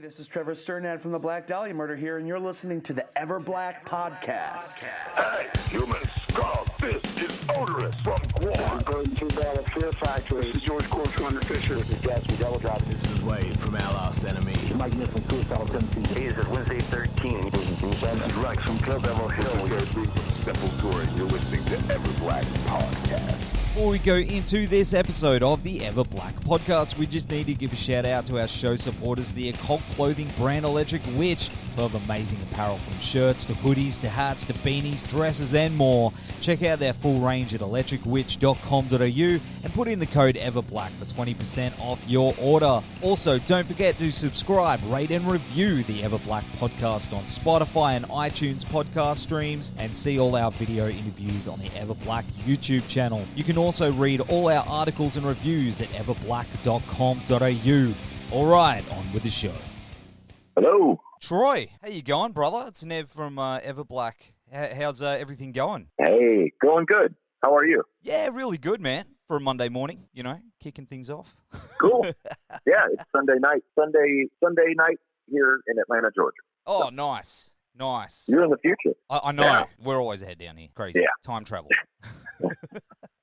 This is Trevor Sternad from the Black Dahlia Murder here, and you're listening to the Everblack Podcast. Hey, humans, Carl, this is Odorous from Guam. Going to the Fear Factory. This is George Corsh from Under Fisher. This is Jazz from Double Drop. This is Wade from Our Last Enemy. Mike Nick from Puciato. Hey, this is Wednesday 13. This is Rex from Kill Devil Hill. This is Gary Lee from Sepultura. You're listening to Everblack Podcast. Before we go into this episode of the Everblack Podcast, we just need to give a shout out to our show supporters, the occult clothing brand Electric Witch, who have amazing apparel from shirts to hoodies to hats to beanies, dresses and more. Check out their full range at electricwitch.com.au and put in the code Everblack for 20% off your order. Also, don't forget to subscribe, rate and review the Everblack Podcast on Spotify and iTunes podcast streams, and see all our video interviews on the Everblack YouTube channel. You can also read all our articles and reviews at everblack.com.au. All right, on with the show. Hello. Troy, how you going, brother? It's Nev from Everblack. How's everything going? Hey, going good. How are you? Yeah, really good, man. For a Monday morning, you know, kicking things off. Cool. Yeah, it's Sunday night. Sunday night here in Atlanta, Georgia. Oh, nice. Nice. You're in the future. I know. Yeah. We're always ahead down here. Crazy. Yeah. Time travel.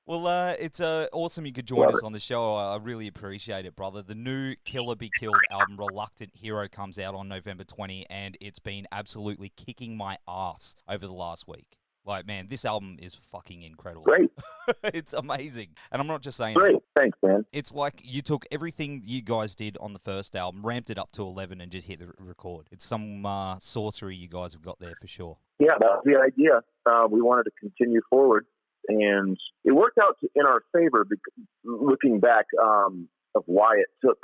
Well, it's awesome you could join us on the show. I really appreciate it, brother. The new Killer Be Killed album, Relentless Hero, comes out on November 20, and it's been absolutely kicking my ass over the last week. Like, man, this album is fucking incredible. Great. It's amazing. And I'm not just saying Great. Thanks, man. It's like you took everything you guys did on the first album, ramped it up to 11, and just hit the record. It's some sorcery you guys have got there for sure. Yeah, that was the idea. We wanted to continue forward, and it worked out in our favor, because looking back of why it took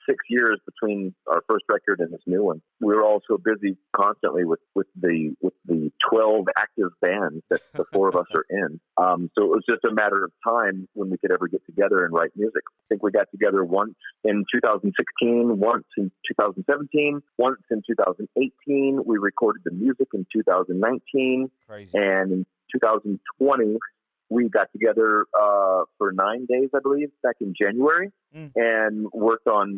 6 years between our first record and this new one. We were all so busy constantly with the 12 active bands that the four of us are in. So it was just a matter of time when we could ever get together and write music. I think we got together once in 2016, once in 2017, once in 2018. We recorded the music in 2019. Crazy. And in 2020, we got together for 9 days, I believe, back in January, and worked on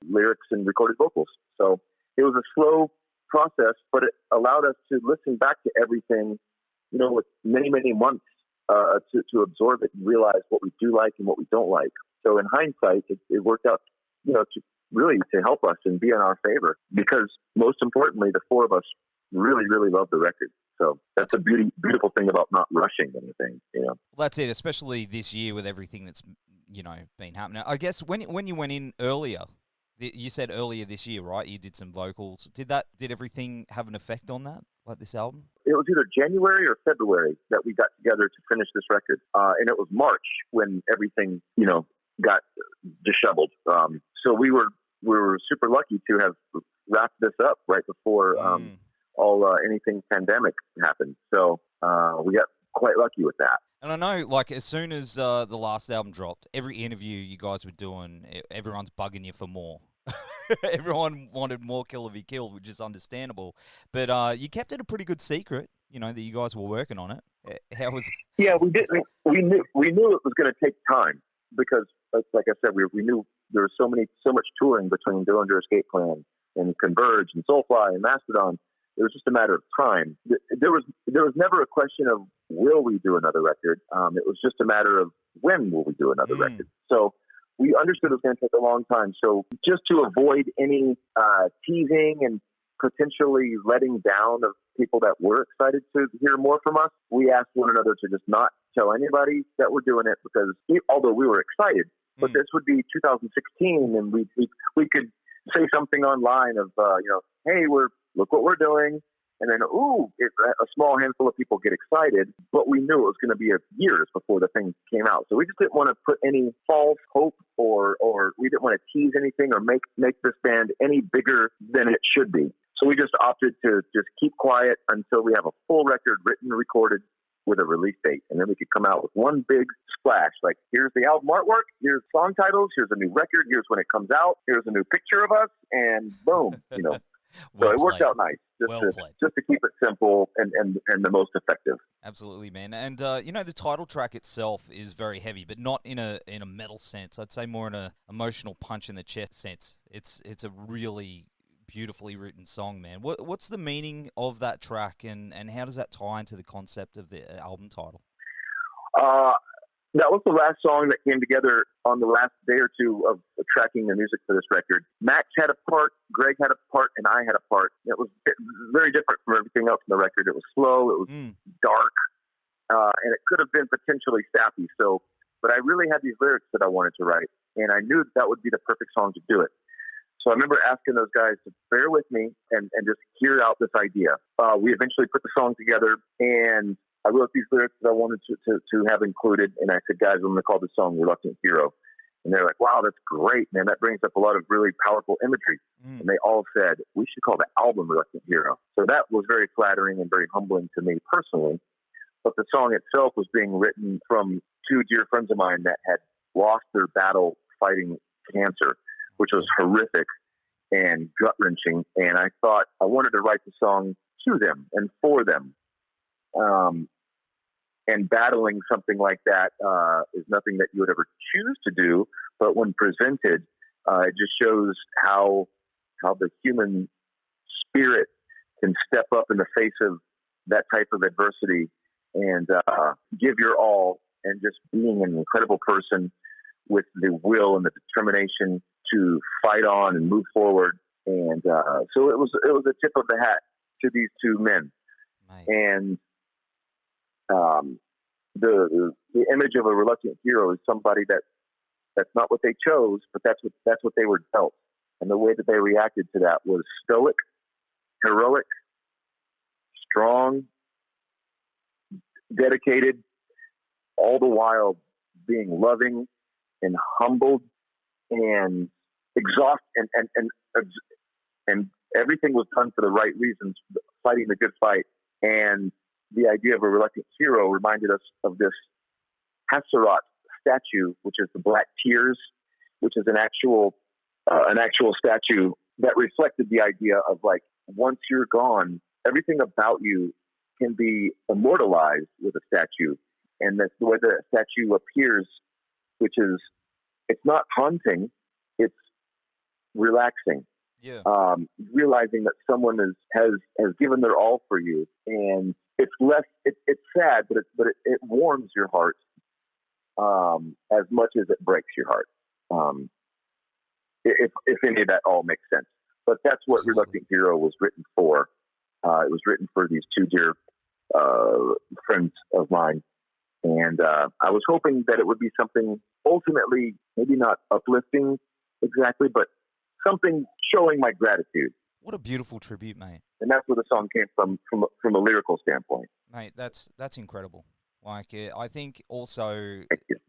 lyrics and recorded vocals. So it was a slow process, but it allowed us to listen back to everything, you know, with many, many months to absorb it and realize what we do like and what we don't like. So in hindsight, it worked out, you know, to help us and be in our favor, because most importantly, the four of us really, really love the record. So that's a beautiful thing about not rushing anything, you know. Well, that's it, especially this year with everything that's, you know, been happening. I guess when you went in earlier, you said earlier this year, right? You did some vocals. Did everything have an effect on that, like this album? It was either January or February that we got together to finish this record. And it was March when everything, you know, got disheveled. So we were super lucky to have wrapped this up right before anything pandemic happened. So we got quite lucky with that. And I know, like, as soon as the last album dropped, every interview you guys were doing, everyone's bugging you for more. Everyone wanted more Killer Be Killed, which is understandable. But you kept it a pretty good secret, you know, that you guys were working on it. How was it? Yeah, we didn't. We knew it was going to take time, because, like I said, we knew there was so much touring between Dillinger Escape Plan and Converge and Soulfly and Mastodon. It was just a matter of time. There was never a question of will we do another record. It was just a matter of when will we do another record. So we understood it was going to take a long time. So just to avoid any teasing and potentially letting down of people that were excited to hear more from us, we asked one another to just not tell anybody that we're doing it, because although we were excited, but this would be 2016, and we could say something online of you know, hey, look what we're doing. And then, a small handful of people get excited, but we knew it was going to be years before the thing came out. So we just didn't want to put any false hope or we didn't want to tease anything or make this band any bigger than it should be. So we just opted to just keep quiet until we have a full record written and recorded with a release date. And then we could come out with one big splash. Like, here's the album artwork, here's song titles, here's a new record, here's when it comes out, here's a new picture of us, and boom, you know. Well so it worked played. out nice, Well just to keep it simple and the most effective. Absolutely, man. And you know, the title track itself is very heavy, but not in a metal sense. I'd say more in a emotional punch in the chest sense. It's a really beautifully written song, man. What's the meaning of that track, and how does that tie into the concept of the album title? That was the last song that came together on the last day or two of tracking the music for this record. Max had a part, Greg had a part, and I had a part. It was very different from everything else in the record. It was slow, it was dark, and it could have been potentially sappy. But I really had these lyrics that I wanted to write, and I knew that would be the perfect song to do it. So I remember asking those guys to bear with me and just hear out this idea. We eventually put the song together, and I wrote these lyrics that I wanted to have included, and I said, guys, I'm going to call this song Reluctant Hero. And they're like, wow, that's great, man. That brings up a lot of really powerful imagery. And they all said, we should call the album Reluctant Hero. So that was very flattering and very humbling to me personally. But the song itself was being written from two dear friends of mine that had lost their battle fighting cancer, which was horrific and gut-wrenching. And I thought I wanted to write the song to them and for them. And battling something like that is nothing that you would ever choose to do, but when presented, it just shows how the human spirit can step up in the face of that type of adversity and give your all, and just being an incredible person with the will and the determination to fight on and move forward. And so it was a tip of the hat to these two men. Right. And the image of a reluctant hero is somebody that's not what they chose, but that's what they were dealt. And the way that they reacted to that was stoic, heroic, strong, dedicated, all the while being loving and humbled and exhausted, and everything was done for the right reasons, fighting the good fight. And the idea of a reluctant hero reminded us of this Hasserat statue, which is the Black Tears, which is an actual statue that reflected the idea of, like, once you're gone, everything about you can be immortalized with a statue. And that's the way the statue appears, which is, it's not haunting, it's relaxing. Yeah. Realizing that someone has given their all for you, and it's sad, but it warms your heart as much as it breaks your heart. If any of that all makes sense. But that's what Absolutely. Reluctant Hero was written for. It was written for these two dear friends of mine, and I was hoping that it would be something ultimately, maybe not uplifting exactly, but something showing my gratitude. What a beautiful tribute, mate. And that's where the song came from a lyrical standpoint. Mate, that's incredible. Like, I think also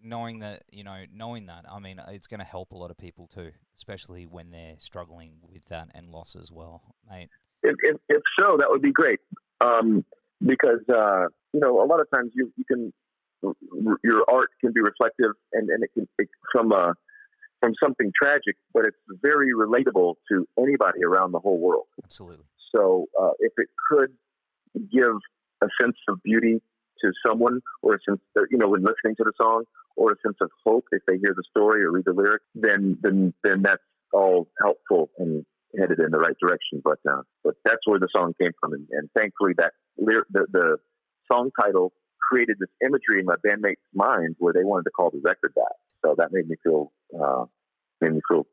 knowing that, I mean, it's going to help a lot of people too, especially when they're struggling with that and loss as well, mate. If so, that would be great. Because, a lot of times your art can be reflective and it can from something tragic, but it's very relatable to anybody around the whole world. Absolutely. So if it could give a sense of beauty to someone, or a sense that, when listening to the song, or a sense of hope if they hear the story or read the lyrics, then that's all helpful and headed in the right direction. But that's where the song came from, and thankfully that the song title created this imagery in my bandmates' minds where they wanted to call the record that. So that made me feel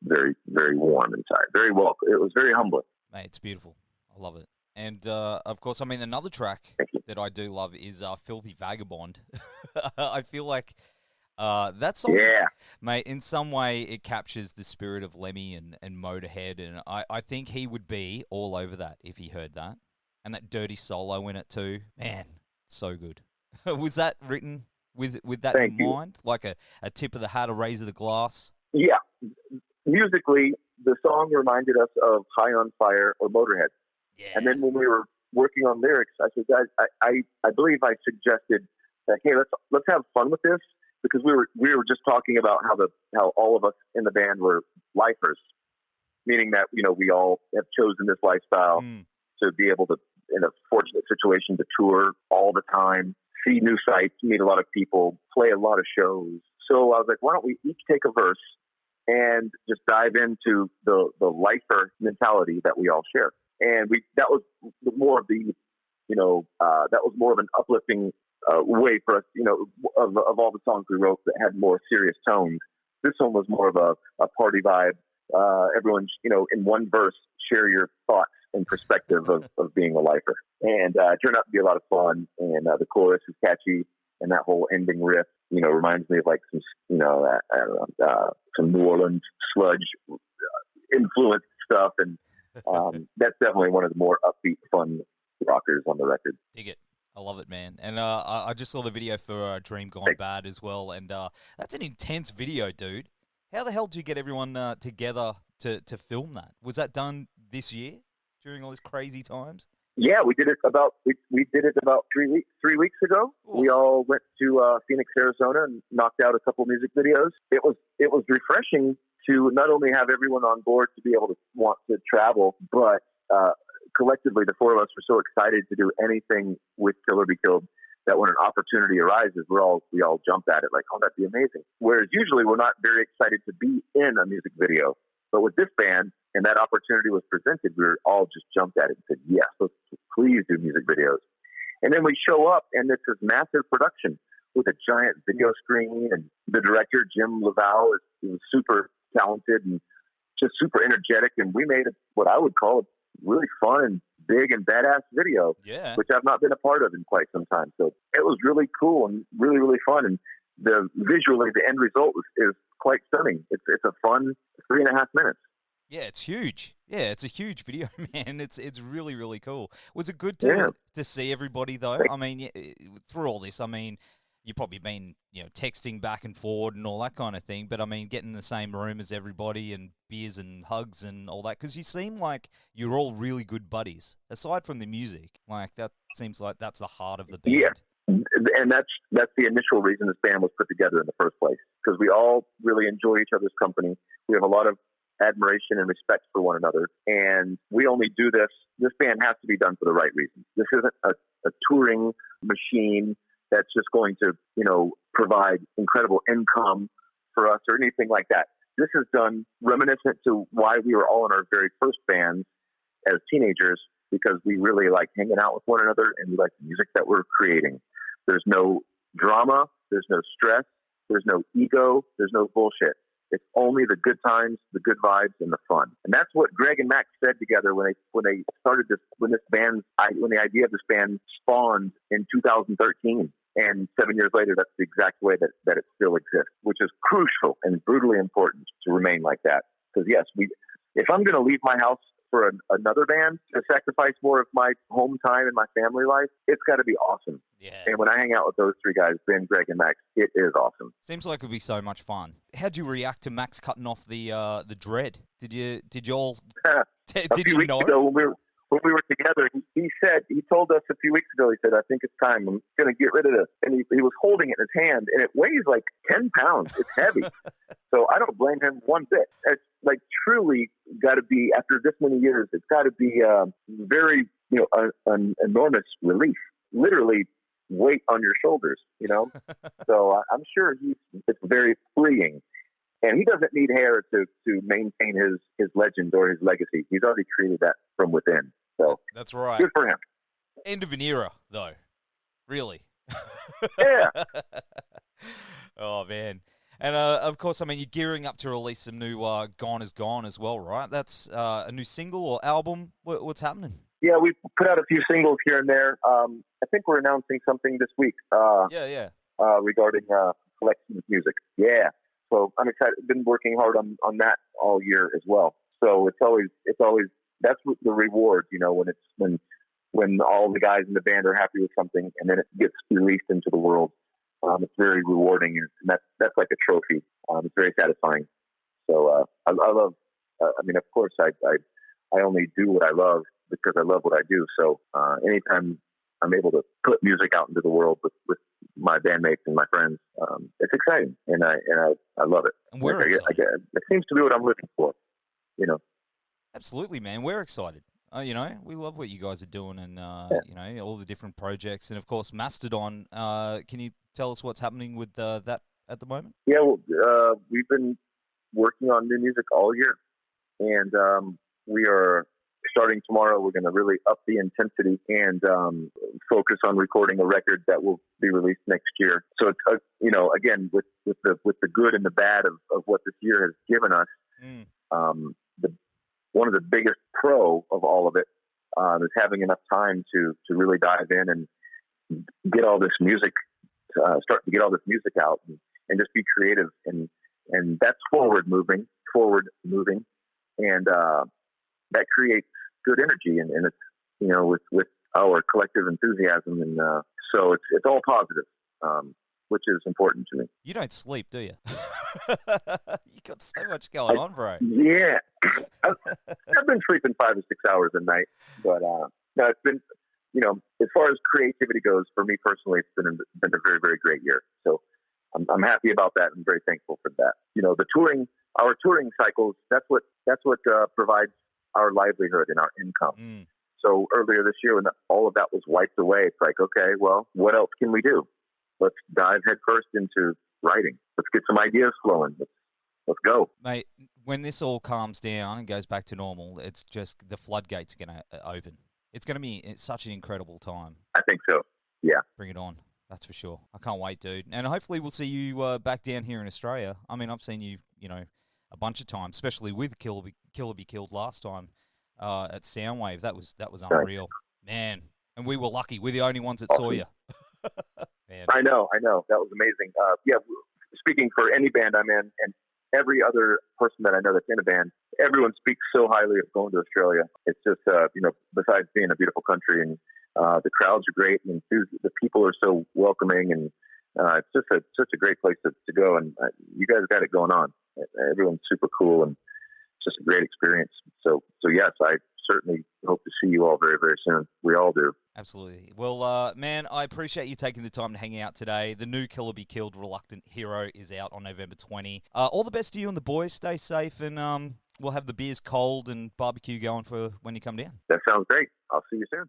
very, very warm inside. Very welcome. It was very humbling. Mate, it's beautiful. I love it. And, of course, I mean, another track that I do love is Filthy Vagabond. I feel like that song, mate, in some way it captures the spirit of Lemmy and Motorhead, and I think he would be all over that if he heard that. And that dirty solo in it too. Man, so good. Was that written with that in mind? Like a tip of the hat, a raise of the glass? Yeah. Musically, the song reminded us of High on Fire or Motorhead. Yeah. And then when we were working on lyrics, I said, guys, I believe I suggested that, hey, let's have fun with this, because we were just talking about how all of us in the band were lifers, meaning that, we all have chosen this lifestyle to be able to, in a fortunate situation, to tour all the time, see new sights, meet a lot of people, play a lot of shows. So I was like, why don't we each take a verse and just dive into the lifer mentality that we all share. And that was more of the, that was more of an uplifting way for us, of all the songs we wrote that had more serious tones. This one was more of a party vibe. Everyone, in one verse, share your thoughts and perspective of being a lifer. And it turned out to be a lot of fun. And the chorus is catchy. And that whole ending riff, reminds me of like some, some New Orleans sludge influenced stuff. And that's definitely one of the more upbeat, fun rockers on the record. Dig it. I love it, man. And I just saw the video for Dream Gone Bad as well. And that's an intense video, dude. How the hell did you get everyone together to film that? Was that done this year during all these crazy times? Yeah, we did it about 3 weeks ago. Ooh. We all went to Phoenix, Arizona, and knocked out a couple music videos. It was refreshing to not only have everyone on board to be able to want to travel, but collectively, the four of us were so excited to do anything with Kill or Be Killed that when an opportunity arises, we all jump at it like, oh, that'd be amazing. Whereas usually we're not very excited to be in a music video. But with this band, and that opportunity was presented, we were all just jumped at it and said, yes, let's please do music videos. And then we show up, and it's this massive production with a giant video screen, and the director, Jim Laval, is super talented and just super energetic, and we made what I would call a really fun and big and badass video, which I've not been a part of in quite some time. So it was really cool and really, really fun, and visually, the end result is quite stunning. It's a fun 3.5 minutes. Yeah, it's huge. Yeah, it's a huge video, man. It's really, really cool. Was it good to see everybody, though? I mean, through all this, I mean, you've probably been, texting back and forward and all that kind of thing, but I mean, getting in the same room as everybody and beers and hugs and all that, because you seem like you're all really good buddies. Aside from the music, like that seems like that's the heart of the band. Yeah. And that's the initial reason this band was put together in the first place, because we all really enjoy each other's company. We have a lot of admiration and respect for one another, and we only do this. This band has to be done for the right reasons. This isn't a touring machine that's just going to, provide incredible income for us or anything like that. This is done reminiscent to why we were all in our very first bands as teenagers, because we really like hanging out with one another and we like the music that we're creating. There's no drama. There's no stress. There's no ego. There's no bullshit. It's only the good times, the good vibes, and the fun. And that's what Greg and Max said together when they started this, when the idea of this band spawned in 2013. And 7 years later, that's the exact way that it still exists, which is crucial and brutally important to remain like that. Because yes, if I'm going to leave my house for another band to sacrifice more of my home time and my family life, it's got to be awesome. Yeah. And when I hang out with those three guys, Ben, Greg, and Max, it is awesome. Seems like it would be so much fun. How'd you react to Max cutting off the dread? Did you all did you know? Ago, when we were together, he told us a few weeks ago, he said, I think it's time. I'm going to get rid of this. And he was holding it in his hand, and it weighs like 10 pounds. It's heavy. So I don't blame him one bit. It's like truly got to be, after this many years, it's got to be very, an enormous relief. Literally weight on your shoulders, So I'm sure it's very freeing. And he doesn't need hair to maintain his legend or his legacy. He's already created that from within. So that's right. Good for him. End of an era, though. Really. Yeah. Oh, man. And, of course, I mean, you're gearing up to release some new Gone is Gone as well, right? That's a new single or album. What's happening? Yeah, we put out a few singles here and there. I think we're announcing something this week. Regarding collection of music. Yeah. So I'm excited. Been working hard on that all year as well. So it's always that's what the reward, when all the guys in the band are happy with something and then it gets released into the world. It's very rewarding, and that's like a trophy. It's very satisfying. So I love. Of course, I only do what I love because I love what I do. So anytime I'm able to put music out into the world with my bandmates and my friends, it's exciting, and I love it. And we're excited. It seems to be what I'm looking for, Absolutely, man. We're excited. We love what you guys are doing, and all the different projects, and of course Mastodon. Can you tell us what's happening with that at the moment? Yeah, well, we've been working on new music all year. And we are starting tomorrow. We're going to really up the intensity and focus on recording a record that will be released next year. So it's again with the good and the bad of what this year has given us. One of the biggest pro of all of it is having enough time to really dive in and get all this music, start to get all this music out and just be creative. And that's forward moving, and that creates good energy. And it's, with our collective enthusiasm. And so it's all positive, which is important to me. You don't sleep, do you? You got so much going on, bro. Yeah. I've been sleeping 5 to 6 hours a night, but no, it's been, as far as creativity goes, for me personally, it's been a very, very great year. So I'm happy about that and very thankful for that. Our touring cycles, that's what provides our livelihood and our income. So earlier this year, when all of that was wiped away, it's like, okay, well, what else can we do? Let's dive headfirst into writing. Let's get some ideas flowing. Let's go. Mate, when this all calms down and goes back to normal, it's just the floodgates are going to open. It's going to be such an incredible time. I think so. Yeah. Bring it on. That's for sure. I can't wait, dude. And hopefully we'll see you back down here in Australia. I mean, I've seen you, a bunch of times, especially with Killer Be Killed last time at Soundwave. That was unreal. Man. And we were lucky. We're the only ones that saw you. Man. I know. That was amazing. Speaking for any band I'm in, and every other person that I know that's in a band, everyone speaks so highly of going to Australia. It's just, besides being a beautiful country, and the crowds are great, and the people are so welcoming, and it's just such a great place to go. And you guys got it going on. Everyone's super cool, and it's just a great experience. So yes, I certainly hope to see you all very, very soon. We all do. Absolutely. Well, man, I appreciate you taking the time to hang out today. The new Killer Be Killed, Relentless Hero is out on November 20. All the best to you and the boys. Stay safe, and we'll have the beers cold and barbecue going for when you come down. That sounds great. I'll see you soon.